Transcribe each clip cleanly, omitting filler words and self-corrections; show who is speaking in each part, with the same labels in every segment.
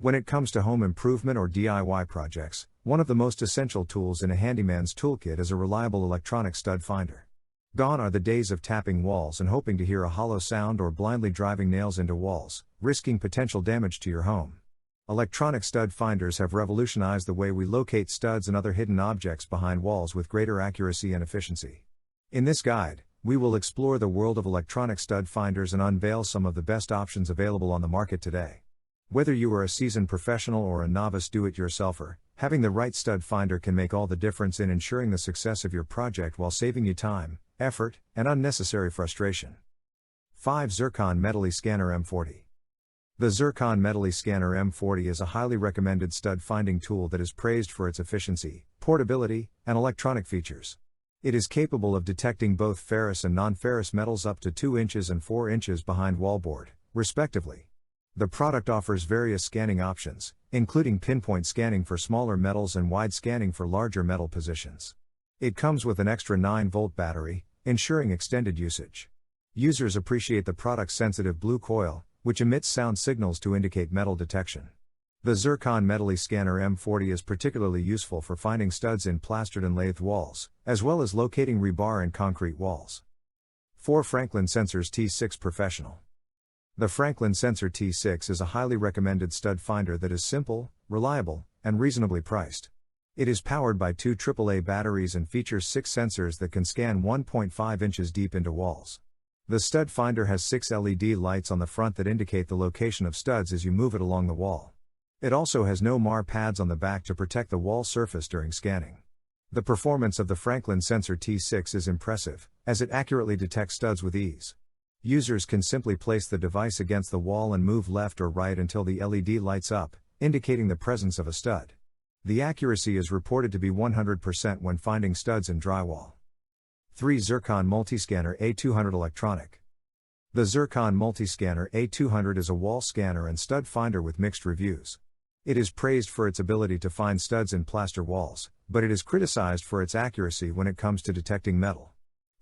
Speaker 1: When it comes to home improvement or DIY projects, one of the most essential tools in a handyman's toolkit is a reliable electronic stud finder. Gone are the days of tapping walls and hoping to hear a hollow sound or blindly driving nails into walls, risking potential damage to your home. Electronic stud finders have revolutionized the way we locate studs and other hidden objects behind walls with greater accuracy and efficiency. In this guide, we will explore the world of electronic stud finders and unveil some of the best options available on the market today. Whether you are a seasoned professional or a novice do-it-yourselfer, having the right stud finder can make all the difference in ensuring the success of your project while saving you time, effort, and unnecessary frustration. 5. Zircon Metalli Scanner M40. The Zircon Metalli Scanner M40 is a highly recommended stud finding tool that is praised for its efficiency, portability, and electronic features. It is capable of detecting both ferrous and non-ferrous metals up to 2 inches and 4 inches behind wallboard, respectively. The product offers various scanning options, including pinpoint scanning for smaller metals and wide scanning for larger metal positions. It comes with an extra 9-volt battery, ensuring extended usage. Users appreciate the product's sensitive blue coil, which emits sound signals to indicate metal detection. The Zircon Metalli Scanner M40 is particularly useful for finding studs in plastered and lathed walls, as well as locating rebar in concrete walls. 4. Franklin Sensors T6 Professional. The Franklin Sensor T6 is a highly recommended stud finder that is simple, reliable, and reasonably priced. It is powered by 2 AAA batteries and features 6 sensors that can scan 1.5 inches deep into walls. The stud finder has 6 LED lights on the front that indicate the location of studs as you move it along the wall. It also has no MAR pads on the back to protect the wall surface during scanning. The performance of the Franklin Sensor T6 is impressive, as it accurately detects studs with ease. Users can simply place the device against the wall and move left or right until the LED lights up, indicating the presence of a stud. The accuracy is reported to be 100% when finding studs in drywall. 3. Zircon Multiscanner A200 Electronic. The Zircon Multiscanner A200 is a wall scanner and stud finder with mixed reviews. It is praised for its ability to find studs in plaster walls, but it is criticized for its accuracy when it comes to detecting metal.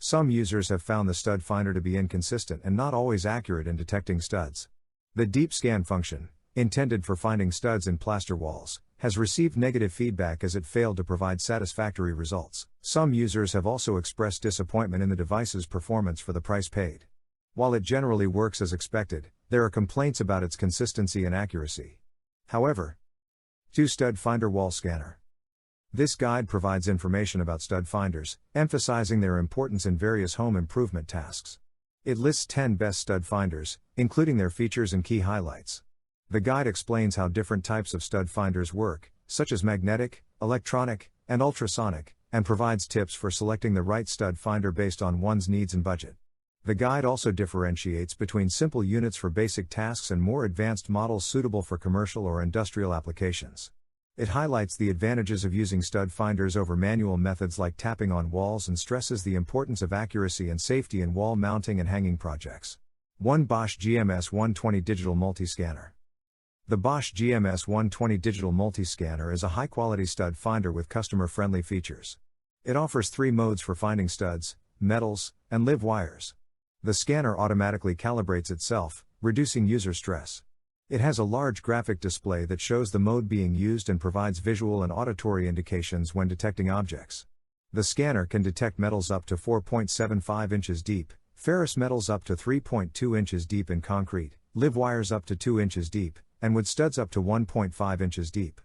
Speaker 1: Some users have found the stud finder to be inconsistent and not always accurate in detecting studs. The deep scan function, intended for finding studs in plaster walls, has received negative feedback as it failed to provide satisfactory results. Some users have also expressed disappointment in the device's performance for the price paid. While it generally works as expected, there are complaints about its consistency and accuracy. However, 2. Stud Finder Wall Scanner. This guide provides information about stud finders, emphasizing their importance in various home improvement tasks. It lists 10 best stud finders, including their features and key highlights. The guide explains how different types of stud finders work, such as magnetic, electronic, and ultrasonic, and provides tips for selecting the right stud finder based on one's needs and budget. The guide also differentiates between simple units for basic tasks and more advanced models suitable for commercial or industrial applications. It highlights the advantages of using stud finders over manual methods like tapping on walls and stresses the importance of accuracy and safety in wall mounting and hanging projects. 1. Bosch GMS 120 Digital Multiscanner. The Bosch GMS 120 Digital Multiscanner is a high-quality stud finder with customer-friendly features. It offers 3 modes for finding studs, metals, and live wires. The scanner automatically calibrates itself, reducing user stress. It has a large graphic display that shows the mode being used and provides visual and auditory indications when detecting objects. The scanner can detect metals up to 4.75 inches deep, ferrous metals up to 3.2 inches deep in concrete, live wires up to 2 inches deep, and wood studs up to 1.5 inches deep.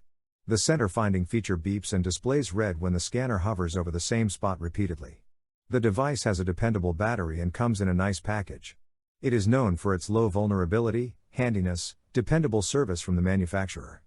Speaker 1: The center finding feature beeps and displays red when the scanner hovers over the same spot repeatedly. The device has a dependable battery and comes in a nice package. It is known for its low vulnerability, handiness, dependable service from the manufacturer.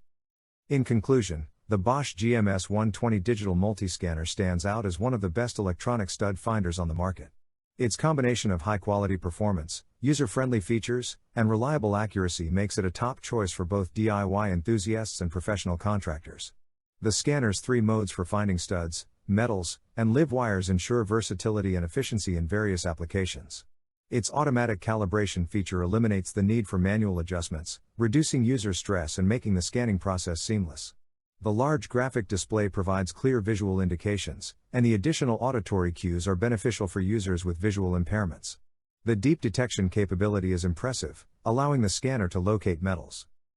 Speaker 1: In conclusion, the Bosch GMS 120 Digital Multiscanner stands out as one of the best electronic stud finders on the market. Its combination of high-quality performance, user-friendly features, and reliable accuracy makes it a top choice for both DIY enthusiasts and professional contractors. The scanner's 3 modes for finding studs, metals, and live wires ensure versatility and efficiency in various applications. Its automatic calibration feature eliminates the need for manual adjustments, reducing user stress and making the scanning process seamless. The large graphic display provides clear visual indications, and the additional auditory cues are beneficial for users with visual impairments. The deep detection capability is impressive, allowing the scanner to locate metals.